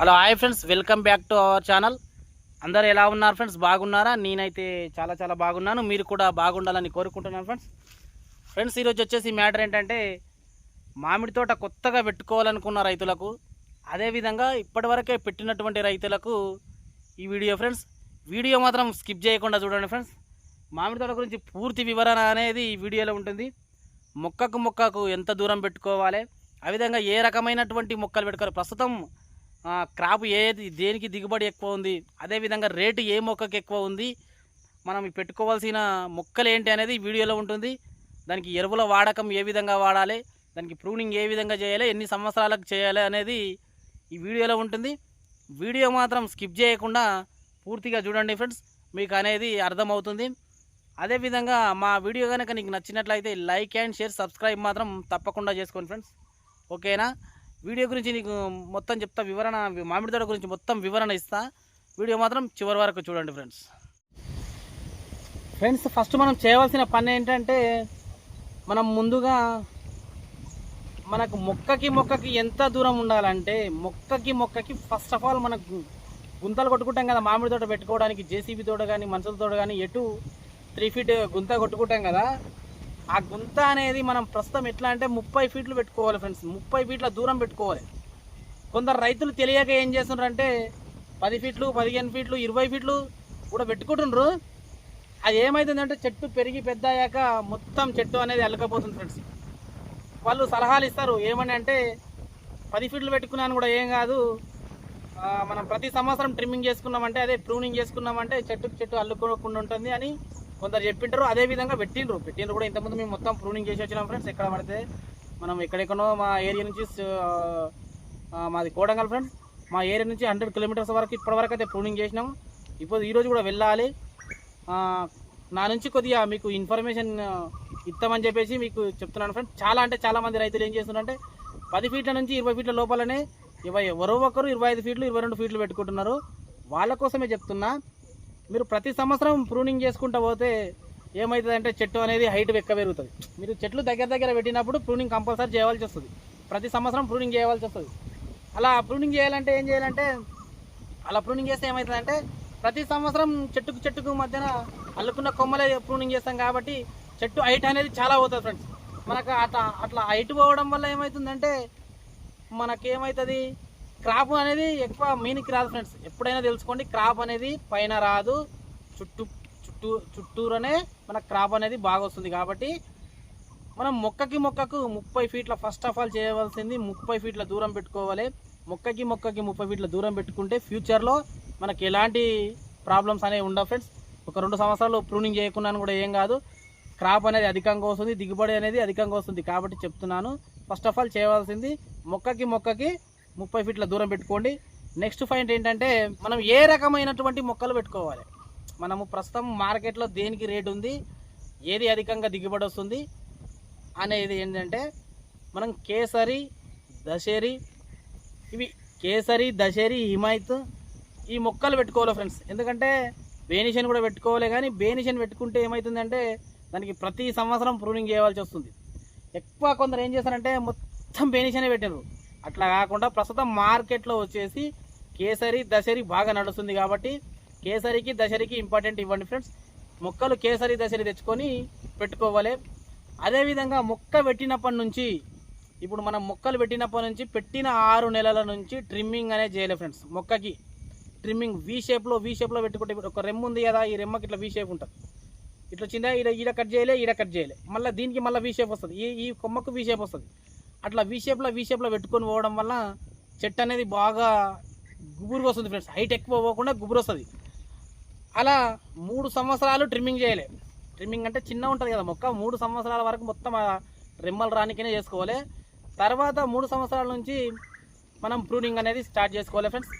Hello hi friends, welcome back to our channel. అందరు ఎలా ఉన్నారు ఫ్రెండ్స్? బాగున్నారా? నేనైతే చాలా బాగున్నాను. మీరు కూడా బాగుండాలని కోరుకుంటున్నాను ఫ్రెండ్స్. ఈరోజు వచ్చేసి మ్యాటర్ ఏంటంటే, మామిడి తోట కొత్తగా పెట్టుకోవాలనుకున్న రైతులకు, అదేవిధంగా ఇప్పటివరకే పెట్టినటువంటి రైతులకు ఈ వీడియో ఫ్రెండ్స్. వీడియో మాత్రం స్కిప్ చేయకుండా చూడండి ఫ్రెండ్స్. మామిడి తోట గురించి పూర్తి వివరణ అనేది ఈ వీడియోలో ఉంటుంది. మొక్కకు ఎంత దూరం పెట్టుకోవాలి, ఆ విధంగా ఏ రకమైనటువంటి మొక్కలు పెట్టుకోవాలి, ప్రస్తుతం క్రాప్ దేనికి దిగుబడి ఎక్కువ ఉంది, అదేవిధంగా రేటు ఏ మొక్కకి ఎక్కువ ఉంది, మనం పెట్టుకోవాల్సిన మొక్కలు ఏంటి అనేది వీడియోలో ఉంటుంది. దానికి ఎరువుల వాడకం ఏ విధంగా వాడాలి, దానికి ప్రూనింగ్ ఏ విధంగా చేయాలి, ఎన్ని సంవత్సరాలకు చేయాలి అనేది ఈ వీడియోలో ఉంటుంది. వీడియో మాత్రం స్కిప్ చేయకుండా పూర్తిగా చూడండి ఫ్రెండ్స్, మీకు అనేది అర్థమవుతుంది. అదేవిధంగా మా వీడియో కనుక నీకు నచ్చినట్లయితే లైక్ అండ్ షేర్, సబ్స్క్రైబ్ మాత్రం తప్పకుండా చేసుకోండి ఫ్రెండ్స్. ఓకేనా? వీడియో గురించి నీకు మొత్తం చెప్తా, వివరణ మామిడి తోట గురించి మొత్తం వివరణ ఇస్తా. వీడియో మాత్రం చివరి వరకు చూడండి ఫ్రెండ్స్. ఫస్ట్ మనం చేయవలసిన పని ఏంటంటే, మనం ముందుగా మనకు మొక్కకి ఎంత దూరం ఉండాలంటే, మొక్కకి ఫస్ట్ ఆఫ్ ఆల్ మనకు గుంతలు కొట్టుకుంటాం కదా మామిడి తోట పెట్టుకోవడానికి. జేసీబీ తోట కానీ మనుషుల తోట కానీ ఎటు 3 ఫీట్ గుంత కొట్టుకుంటాం కదా. ఆ గుంత అనేది మనం ప్రస్తుతం ఎట్లా అంటే 30 ఫీట్లు పెట్టుకోవాలి ఫ్రెండ్స్. 30 ఫీట్ల దూరం పెట్టుకోవాలి. కొందరు రైతులు తెలియక ఏం చేస్తున్నారంటే 10 ఫీట్లు, 15 ఫీట్లు, 20 ఫీట్లు కూడా పెట్టుకుంటుండ్రు. అది ఏమవుతుందంటే, చెట్టు పెరిగి పెద్ద అయ్యాక మొత్తం చెట్టు అనేది అల్లకపోతుంది ఫ్రెండ్స్. వాళ్ళు సలహాలు ఇస్తారు ఏమని అంటే, 10 ఫీట్లు పెట్టుకున్నాను కూడా ఏం కాదు, మనం ప్రతి సంవత్సరం ట్రిమ్మింగ్ చేసుకున్నామంటే, అదే ప్రూనింగ్ చేసుకున్నామంటే చెట్టు అల్లుకోకుండా ఉంటుంది అని కొందరు చెప్పింటారు. అదేవిధంగా పెట్టిండ్రు కూడా. ఇంతకుముందు మేము మొత్తం ప్రూనింగ్ చేసి వచ్చినాం ఫ్రెండ్స్. ఎక్కడ పడితే మనం ఎక్కడెక్కడో మా ఏరియా నుంచి, మాది కోడంగల్ ఫ్రెండ్స్, మా ఏరియా నుంచి 100 కిలోమీటర్స్ వరకు ఇప్పటివరకు అయితే ప్రూనింగ్ చేసినాము. ఈరోజు కూడా వెళ్ళాలి. నా నుంచి కొద్దిగా మీకు ఇన్ఫర్మేషన్ ఇస్తామని చెప్పేసి మీకు చెప్తున్నాను ఫ్రెండ్స్. చాలా మంది రైతులు ఏం చేస్తున్నారంటే 10 ఫీట్ల నుంచి 20 ఫీట్ల లోపలనే ఎవరో ఒకరు 25 ఫీట్లు 22 ఫీట్లు పెట్టుకుంటున్నారు. వాళ్ళ కోసమే చెప్తున్నా. మీరు ప్రతి సంవత్సరం ప్రూనింగ్ చేసుకుంటూ పోతే ఏమవుతుందంటే, చెట్టు అనేది హైట్ ఎక్కువ పెరుగుతుంది. మీరు చెట్లు దగ్గర పెట్టినప్పుడు ప్రూనింగ్ కంపల్సరీ చేయవలసి వస్తుంది. ప్రతి సంవత్సరం ప్రూనింగ్ చేయవలసి వస్తుంది. అలా ప్రూనింగ్ చేయాలంటే ఏం చేయాలంటే, అలా ప్రూనింగ్ చేస్తే ఏమవుతుందంటే, ప్రతి సంవత్సరం చెట్టుకు మధ్యన అల్లుకున్న కొమ్మలే ప్రూనింగ్ చేస్తాం కాబట్టి చెట్టు హైట్ అనేది చాలా పోతుంది ఫ్రెండ్స్. మనకు అట్లా హైట్ పోవడం వల్ల ఏమవుతుందంటే, మనకేమవుతుంది, క్రాప్ అనేది ఎక్కువ మీనికి రాదు ఫ్రెండ్స్. ఎప్పుడైనా తెలుసుకోండి, క్రాప్ అనేది పైన రాదు, చుట్టూరనే మన క్రాప్ అనేది బాగా వస్తుంది. కాబట్టి మనం మొక్కకు 30 ఫీట్ల ఫస్ట్ ఆఫ్ ఆల్ చేయవలసింది 30 ఫీట్ల దూరం పెట్టుకోవాలి. మొక్కకి 30 ఫీట్ల దూరం పెట్టుకుంటే ఫ్యూచర్లో మనకి ఎలాంటి ప్రాబ్లమ్స్ అనేవి ఉండవు ఫ్రెండ్స్. ఒక 2 సంవత్సరాలు ప్రూనింగ్ చేయకున్నాను కూడా ఏం కాదు, క్రాప్ అనేది అధికంగా వస్తుంది, దిగుబడి అనేది అధికంగా వస్తుంది. కాబట్టి చెప్తున్నాను, ఫస్ట్ ఆఫ్ ఆల్ చేయవలసింది మొక్కకి 30 ఫీట్ల దూరం పెట్టుకోండి. నెక్స్ట్ పాయింట్ ఏంటంటే, మనం ఏ రకమైనటువంటి మొక్కలు పెట్టుకోవాలి, మనము ప్రస్తుతం మార్కెట్లో దేనికి రేటు ఉంది, ఏది అధికంగా దిగుబడి వస్తుంది అనేది ఏంటంటే, మనం కేసరి, దశేరి, హిమాయత్ ఈ మొక్కలు పెట్టుకోవాలి ఫ్రెండ్స్. ఎందుకంటే బేనిషన్ కూడా పెట్టుకోవాలి. కానీ బేనిషన్ పెట్టుకుంటే ఏమవుతుందంటే, దానికి ప్రతి సంవత్సరం ప్రూనింగ్ చేయవలసి వస్తుంది. ఎక్కువ కొందరు ఏం చేస్తారంటే మొత్తం బేనిషనే పెట్టినారు. అట్లా కాకుండా ప్రస్తుతం మార్కెట్లో వచ్చేసి కేసరి, దశరి బాగా నడుస్తుంది. కాబట్టి కేసరికి, దశరికి ఇంపార్టెంట్ ఇవ్వండి ఫ్రెండ్స్. మొక్కలు కేసరి, దశరి తెచ్చుకొని పెట్టుకోవాలి. అదేవిధంగా మొక్క పెట్టినప్పటి నుంచి, ఇప్పుడు మనం మొక్కలు పెట్టినప్పటి నుంచి పెట్టిన 6 నెలల నుంచి ట్రిమ్మింగ్ అనేది చేయాలి ఫ్రెండ్స్. మొక్కకి ట్రిమ్మింగ్ వీ షేప్లో పెట్టుకుంటే, ఒక రెమ్మ ఉంది కదా, ఈ రెమ్మకి ఇట్లా వీ షేప్ ఉంటుంది. ఇట్లా వచ్చిందా, ఈడ కట్ చేయలే, మళ్ళీ దీనికి మళ్ళీ వీ షేప్ వస్తుంది, ఈ కొమ్మకు వీ షేప్ వస్తుంది. అట్లా వీ షేప్లో పెట్టుకొని పోవడం వల్ల చెట్టు అనేది బాగా గుబురుగా వస్తుంది ఫ్రెండ్స్. హైట్ ఎక్కువ పోకుండా గుబురు వస్తుంది. అలా 3 సంవత్సరాలు ట్రిమ్మింగ్ చేయాలి. ట్రిమ్మింగ్ అంటే చిన్న ఉంటుంది కదా మొక్క, 3 సంవత్సరాల వరకు మొత్తం రెమ్మలు రానికనే చేసుకోవాలి. తర్వాత 3 సంవత్సరాల నుంచి మనం ప్రూనింగ్ అనేది స్టార్ట్ చేసుకోవాలి ఫ్రెండ్స్.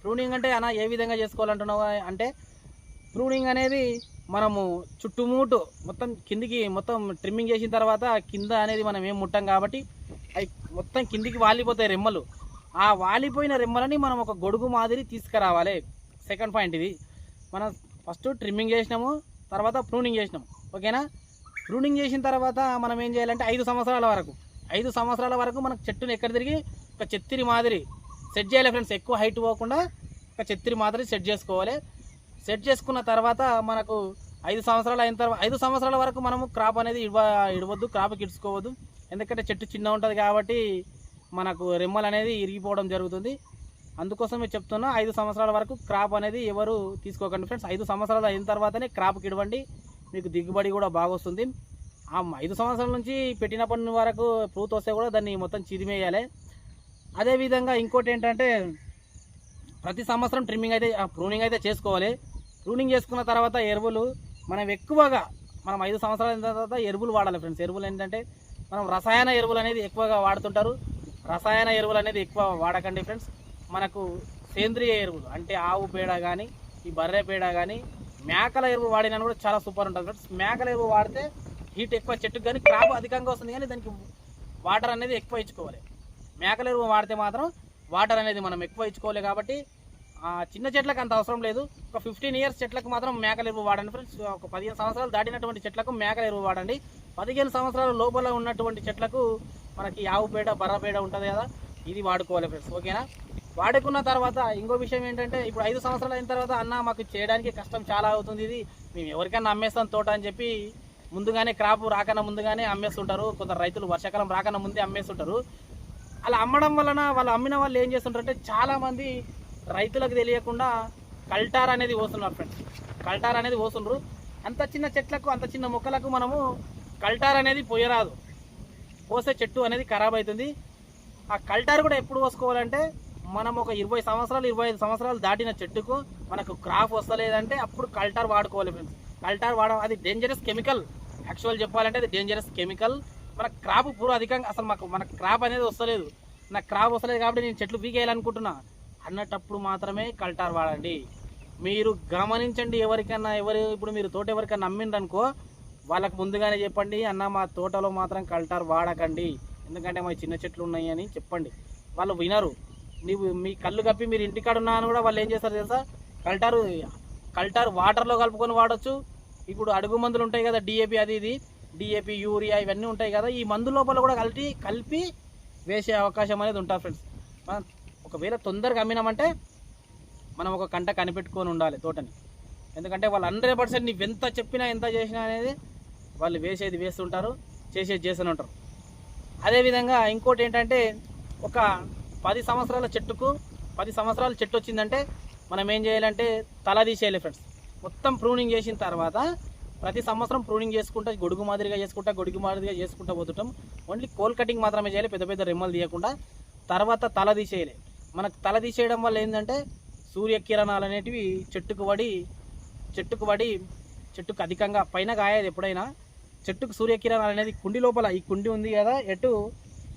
ప్రూనింగ్ అంటే ఏ విధంగా చేసుకోవాలంటున్నావు అంటే, ప్రూనింగ్ అనేది మనము చుట్టుముట్టు మొత్తం కిందికి మొత్తం ట్రిమ్మింగ్ చేసిన తర్వాత కింద అనేది మనం ఏం ముట్టాం కాబట్టి అవి మొత్తం కిందికి వాలిపోతాయి రెమ్మలు. ఆ వాలిపోయిన రెమ్మలని మనం ఒక గొడుగు మాదిరి తీసుకురావాలి. సెకండ్ పాయింట్ ఇది. మనం ఫస్ట్ ట్రిమ్మింగ్ చేసినాము, తర్వాత ప్రూనింగ్ చేసినాము. ఓకేనా? ప్రూనింగ్ చేసిన తర్వాత మనం ఏం చేయాలంటే 5 సంవత్సరాల వరకు మనకు చెట్టుని ఎక్కడ తిరిగి ఒక చెత్తిరి మాదిరి సెట్ చేయాలి ఫ్రెండ్స్. ఎక్కువ హైట్ పోకుండా ఒక చెత్తిరి మాత్రం సెట్ చేసుకోవాలి. సెట్ చేసుకున్న తర్వాత మనకు 5 సంవత్సరాలు అయిన తర్వాత 5 సంవత్సరాల వరకు మనము క్రాప్ అనేది ఇడవద్దు, క్రాప్కి ఇడుచుకోవద్దు. ఎందుకంటే చెట్టు చిన్న ఉంటుంది కాబట్టి మనకు రెమ్మలు అనేది ఇరిగిపోవడం జరుగుతుంది. అందుకోసమే చెప్తున్నా 5 సంవత్సరాల వరకు క్రాప్ అనేది ఎవరు తీసుకోకండి ఫ్రెండ్స్. 5 సంవత్సరాలు అయిన తర్వాతనే క్రాప్కి ఇడవండి, మీకు దిగుబడి కూడా బాగా వస్తుంది. ఆ 5 సంవత్సరాల నుంచి పెట్టినప్పటి వరకు పూత వస్తే కూడా దాన్ని మొత్తం చిదిమేయాలి. అదేవిధంగా ఇంకోటి ఏంటంటే ప్రతి సంవత్సరం ప్రూనింగ్ అయితే చేసుకోవాలి. ప్రూనింగ్ చేసుకున్న తర్వాత ఎరువులు మనం ఎక్కువగా 5 సంవత్సరాల తర్వాత ఎరువులు వాడాలి ఫ్రెండ్స్. ఎరువులు ఏంటంటే మనం రసాయన ఎరువులు అనేది ఎక్కువగా వాడుతుంటారు. రసాయన ఎరువులు అనేది ఎక్కువ వాడకండి ఫ్రెండ్స్. మనకు సేంద్రియ ఎరువులు అంటే ఆవు పేడ కానీ, ఈ బర్రె పేడ కానీ, మేకల ఎరువు వాడినా కూడా చాలా సూపర్ ఉంటుంది ఫ్రెండ్స్. మేకల ఎరువు వాడితే హీట్ ఎక్కువ చెట్టుకు కానీ క్రాప్ అధికంగా వస్తుంది, కానీ దానికి వాటర్ అనేది ఎక్కువ ఇచ్చుకోవాలి. మేకల ఎరువు వాడితే మాత్రం వాటర్ అనేది మనం ఎక్కువ ఇచ్చుకోవాలి. కాబట్టి చిన్న చెట్లకు అంత అవసరం లేదు. ఒక 15 ఇయర్స్ చెట్లకు మాత్రం మేకల ఎరువు వాడండి ఫ్రెండ్స్. ఒక 15 సంవత్సరాలు దాటినటువంటి చెట్లకు మేకల ఎరువు వాడండి. 15 సంవత్సరాల లోపల ఉన్నటువంటి చెట్లకు మనకి ఆవు పేడ, బర్ర పేడ ఉంటుంది కదా, ఇది వాడుకోవాలి ఫ్రెండ్స్. ఓకేనా? వాడుకున్న తర్వాత ఇంకో విషయం ఏంటంటే ఇప్పుడు 5 సంవత్సరాలు అయిన తర్వాత అన్న మాకు చేయడానికి కష్టం చాలా అవుతుంది, ఇది మేము ఎవరికైనా అమ్మేస్తాం తోట అని చెప్పి ముందుగానే క్రాప్ రాకన్నా ముందుగానే అమ్మేస్తుంటారు. కొందరు రైతులు వర్షాకాలం రాకన్నా ముందే అమ్మేస్తుంటారు. అలా అమ్మడం వలన వాళ్ళు అమ్మిన వాళ్ళు ఏం చేస్తుంటారంటే చాలామంది రైతులకు తెలియకుండా కల్టార్ అనేది పోస్తున్నారు ఫ్రెండ్స్. కల్టార్ అనేది పోస్తుండ్రు. అంత చిన్న చెట్లకు, అంత చిన్న మొక్కలకు మనము కల్టార్ అనేది పోయరాదు. పోస్తే చెట్టు అనేది ఖరాబ్ అవుతుంది. ఆ కల్టార్ కూడా ఎప్పుడు పోసుకోవాలంటే మనం ఒక 20 సంవత్సరాలు 25 సంవత్సరాలు దాటిన చెట్టుకు మనకు క్రాప్ వస్తలేదంటే అప్పుడు కల్టార్ వాడుకోవాలి ఫ్రెండ్స్. కల్టార్ అది డేంజరస్ కెమికల్. యాక్చువల్ చెప్పాలంటే అది డేంజరస్ కెమికల్. మన క్రాప్ పూర్వ అధికంగా అసలు మన క్రాప్ అనేది వస్తలేదు, నాకు క్రాప్ వస్తలేదు కాబట్టి నేను చెట్లు పీకేయాలనుకుంటున్నా అన్నటప్పుడు మాత్రమే కల్టార్ వాడండి. మీరు గమనించండి. ఇప్పుడు మీరు తోట ఎవరికైనా అమ్మిండ్రనుకో వాళ్ళకు ముందుగానే చెప్పండి, అన్న మా తోటలో మాత్రం కల్టార్ వాడకండి, ఎందుకంటే మా చిన్న చెట్లు ఉన్నాయి అని చెప్పండి. వాళ్ళు వినరు. మీ కళ్ళు కప్పి మీరు ఇంటికాడ ఉన్నా అని కూడా వాళ్ళు ఏం చేస్తారు తెలుసా, కల్టార్ వాటర్లో కలుపుకొని వాడచ్చు. ఇప్పుడు అడుగు మందులు ఉంటాయి కదా, డిఏపి అది ఇది, డిఏపి, యూరియా ఇవన్నీ ఉంటాయి కదా, ఈ మందు లోపల కూడా కలిపి వేసే అవకాశం అనేది ఉంటుంది ఫ్రెండ్స్. మనం ఒకవేళ తొందరగా అమ్మినామంటే మనం ఒక కంట కనిపెట్టుకొని ఉండాలి తోటని. ఎందుకంటే వాళ్ళు 100% నువ్వు ఎంత చెప్పినా ఎంత చేసినా అనేది వాళ్ళు వేసేది వేస్తుంటారు, చేసేది చేస్తూనే ఉంటారు. అదేవిధంగా ఇంకోటి ఏంటంటే ఒక 10 సంవత్సరాల చెట్టుకు 10 సంవత్సరాల చెట్టు వచ్చిందంటే మనం ఏం చేయాలంటే తల తీసేయాలి ఫ్రెండ్స్. మొత్తం ప్రూనింగ్ చేసిన తర్వాత ప్రతి సంవత్సరం ప్రూనింగ్ చేసుకుంటా గొడుగు మాదిరిగా చేసుకుంటా పోతుంటాం. ఓన్లీ కోల్ కటింగ్ మాత్రమే చేయాలి, పెద్ద పెద్ద రెమ్మలు తీయకుండా. తర్వాత తల తీసేయాలి. మనకు తల తీసేయడం వల్ల ఏంటంటే సూర్యకిరణాలు అనేటివి చెట్టుకు పడి చెట్టుకు అధికంగా పైన కాయేది. ఎప్పుడైనా చెట్టుకు సూర్యకిరణాలు అనేది కుండి లోపల, ఈ కుండి ఉంది కదా, ఎటు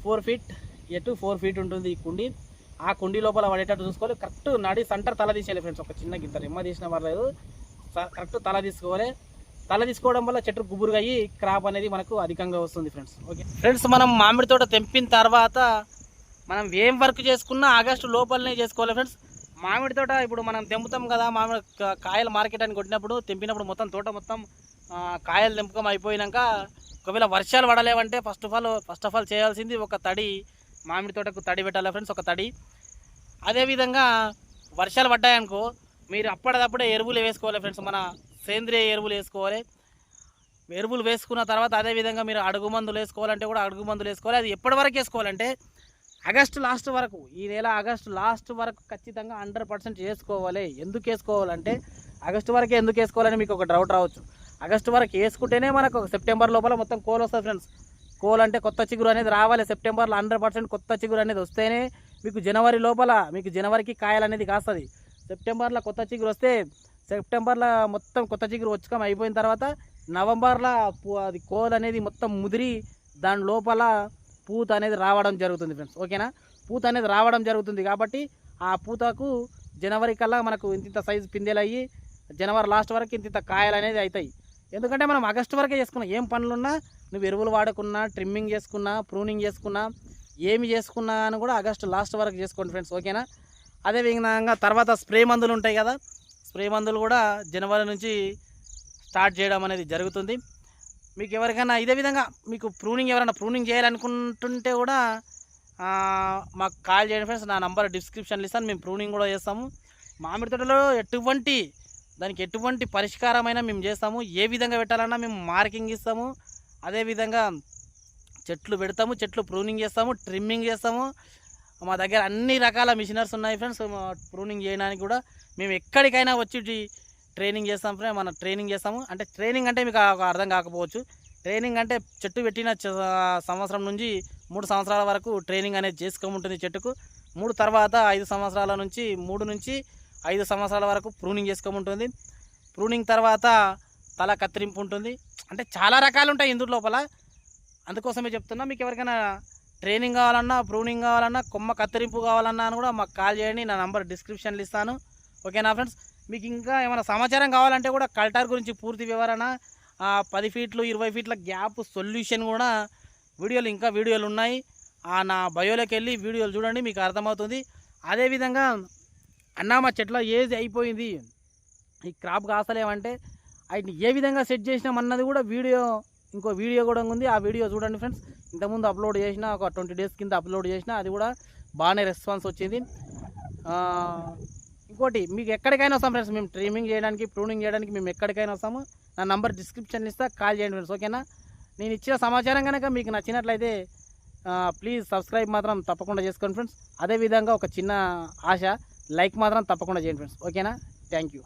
4 ఫీట్ ఉంటుంది ఈ కుండి. ఆ కుండి లోపల పడేటట్టు చూసుకోవాలి. కరెక్ట్ నడి సెంటర్ తల తీసేయాలి ఫ్రెండ్స్. ఒక చిన్న గింత రెమ్మ తీసిన పర్లేదు, కరెక్ట్ తల తీసుకోవాలి. తల తీసుకోవడం వల్ల చెట్టు గుబురుగా అయ్యి క్రాప్ అనేది మనకు అధికంగా వస్తుంది ఫ్రెండ్స్. ఓకే ఫ్రెండ్స్, మనం మామిడి తోట తెంపిన తర్వాత మనం ఏం వర్క్ చేసుకున్నా ఆగస్టు లోపలనే చేసుకోవాలి ఫ్రెండ్స్. మామిడి తోట ఇప్పుడు మనం తెంపుతాం కదా, మామిడి కాయలు మార్కెట్ అని కొట్టినప్పుడు తెంపినప్పుడు మొత్తం తోట మొత్తం కాయలు తెంపకం అయిపోయినాక ఒకవేళ వర్షాలు పడలేవంటే ఫస్ట్ ఆఫ్ ఆల్ చేయాల్సింది ఒక తడి, మామిడి తోటకు తడి పెట్టాలి ఫ్రెండ్స్, ఒక తడి. అదేవిధంగా వర్షాలు పడ్డాయనుకో మీరు అప్పటిదప్పుడే ఎరువులు వేసుకోవాలి ఫ్రెండ్స్. మన సేంద్రియ ఎరువులు వేసుకోవాలి. ఎరువులు వేసుకున్న తర్వాత అదేవిధంగా మీరు అడుగు మందులు వేసుకోవాలంటే కూడా అడుగు మందులు వేసుకోవాలి. అది ఎప్పటి వరకు వేసుకోవాలంటే ఆగస్టు లాస్ట్ వరకు, ఈ నెల ఆగస్టు లాస్ట్ వరకు ఖచ్చితంగా 100% వేసుకోవాలి. ఎందుకు వేసుకోవాలంటే ఆగస్టు వరకే ఎందుకు వేసుకోవాలని మీకు ఒక డౌట్ రావచ్చు. ఆగస్టు వరకు వేసుకుంటేనే మనకు సెప్టెంబర్ లోపల మొత్తం కోల్ వస్తుంది ఫ్రెండ్స్. కోల్ అంటే కొత్త చిగురు అనేది రావాలి. సెప్టెంబర్లో 100% కొత్త చిగురు అనేది వస్తేనే మీకు జనవరి లోపల జనవరికి కాయలు అనేది కాస్తుంది. సెప్టెంబర్లో కొత్త చిగురు వస్తే సెప్టెంబర్లో మొత్తం కొత్త చిగురు వచ్చకం అయిపోయిన తర్వాత నవంబర్లో అది కోల్ అనేది మొత్తం ముదిరి దాని లోపల పూత అనేది రావడం జరుగుతుంది ఫ్రెండ్స్. ఓకేనా? పూత అనేది రావడం జరుగుతుంది కాబట్టి ఆ పూతకు జనవరి కల్లా మనకు ఇంత సైజు పిందెలు అయ్యి జనవరి లాస్ట్ వరకు ఇంత కాయలు అనేది అవుతాయి. ఎందుకంటే మనం ఆగస్టు వరకే చేసుకున్నాం. ఏం పనులున్నా నువ్వు ఎరువులు వాడకున్నా, ట్రిమ్మింగ్ చేసుకున్నా, ప్రూనింగ్ చేసుకున్నా, ఏమి చేసుకున్నా అని కూడా ఆగస్టు లాస్ట్ వరకు చేసుకోండి ఫ్రెండ్స్. ఓకేనా? అదేవిధంగా తర్వాత స్ప్రే మందులు ఉంటాయి కదా, స్ప్రే మందులు కూడా జనవరి నుంచి స్టార్ట్ చేయడం అనేది జరుగుతుంది. మీకు ఎవరికైనా ఇదే విధంగా మీకు ఎవరైనా ప్రూనింగ్ చేయాలనుకుంటుంటే కూడా మాకు కాల్ చేయండి ఫ్రెండ్స్. నా నంబర్ డిస్క్రిప్షన్లో ఇస్తాను. మేము ప్రూనింగ్ కూడా చేస్తాము. మామిడి తోటలో దానికి ఎటువంటి పరిష్కారమైనా మేము చేస్తాము. ఏ విధంగా పెట్టాలన్నా మేము మార్కింగ్ ఇస్తాము. అదేవిధంగా చెట్లు పెడతాము, చెట్లు ప్రూనింగ్ చేస్తాము, ట్రిమ్మింగ్ చేస్తాము. మా దగ్గర అన్ని రకాల మిషనర్స్ ఉన్నాయి ఫ్రెండ్స్. ప్రూనింగ్ చేయడానికి కూడా మేము ఎక్కడికైనా వచ్చి ట్రైనింగ్ చేస్తాం ఫ్రెండ్స్. మన ట్రైనింగ్ చేస్తాము. అంటే ట్రైనింగ్ అంటే మీకు అర్థం కాకపోవచ్చు. ట్రైనింగ్ అంటే చెట్టు పెట్టిన సంవత్సరం నుంచి 3 సంవత్సరాల వరకు ట్రైనింగ్ అనేది చేసుకోముంటుంది చెట్టుకు. 3 తర్వాత 5 సంవత్సరాల నుంచి 3 నుంచి 5 సంవత్సరాల వరకు ప్రూనింగ్ చేసుకోముంటుంది. ప్రూనింగ్ తర్వాత తల కత్తిరింపు ఉంటుంది. అంటే చాలా రకాలు ఉంటాయి ఇందు లోపల. అందుకోసమే చెప్తున్నా. మీకు ఎవరికైనా ట్రైనింగ్ కావాలన్నా, ప్రూనింగ్ కావాలన్నా, కొమ్మ కత్తిరింపు కావాలన్నా అని కూడా మాకు కాల్ చేయండి. నా నంబర్ డిస్క్రిప్షన్లో ఇస్తాను. ఓకేనా ఫ్రెండ్స్? మీకు ఇంకా ఏమైనా సమాచారం కావాలంటే కూడా కల్టర్ గురించి పూర్తి వివరణ, 10 ఫీట్లు 20 ఫీట్ల గ్యాప్ సొల్యూషన్ కూడా వీడియోలు ఉన్నాయి. నా బయోలోకి వెళ్ళి వీడియోలు చూడండి, మీకు అర్థమవుతుంది. అదేవిధంగా మా చెట్ల ఏజ్ అయిపోయింది, ఈ క్రాప్ కాస్తలేమంటే వాటిని ఏ విధంగా సెట్ చేసినామన్నది కూడా ఇంకో వీడియో కూడా ఉంది. ఆ వీడియో చూడండి ఫ్రెండ్స్. ఇంతకుముందు అప్లోడ్ చేసిన, ఒక 20 డేస్ కింద అప్లోడ్ చేసిన, అది కూడా బాగానే రెస్పాన్స్ వచ్చింది. ఇంకోటి, మీకు ఎక్కడికైనా వస్తాం ఫ్రెండ్స్. మేము ట్రిమ్మింగ్ చేయడానికి, ప్రూనింగ్ చేయడానికి మేము ఎక్కడికైనా వస్తాము. నా నంబర్ డిస్క్రిప్షన్లో ఇస్తా, కాల్ చేయండి ఫ్రెండ్స్. ఓకేనా? నేను ఇచ్చిన సమాచారం కనుక మీకు నచ్చినట్లయితే ప్లీజ్ సబ్స్క్రైబ్ మాత్రం తప్పకుండా చేసుకోండి ఫ్రెండ్స్. అదేవిధంగా ఒక చిన్న ఆశ, లైక్ మాత్రం తప్పకుండా చేయండి ఫ్రెండ్స్. ఓకేనా? Thank you.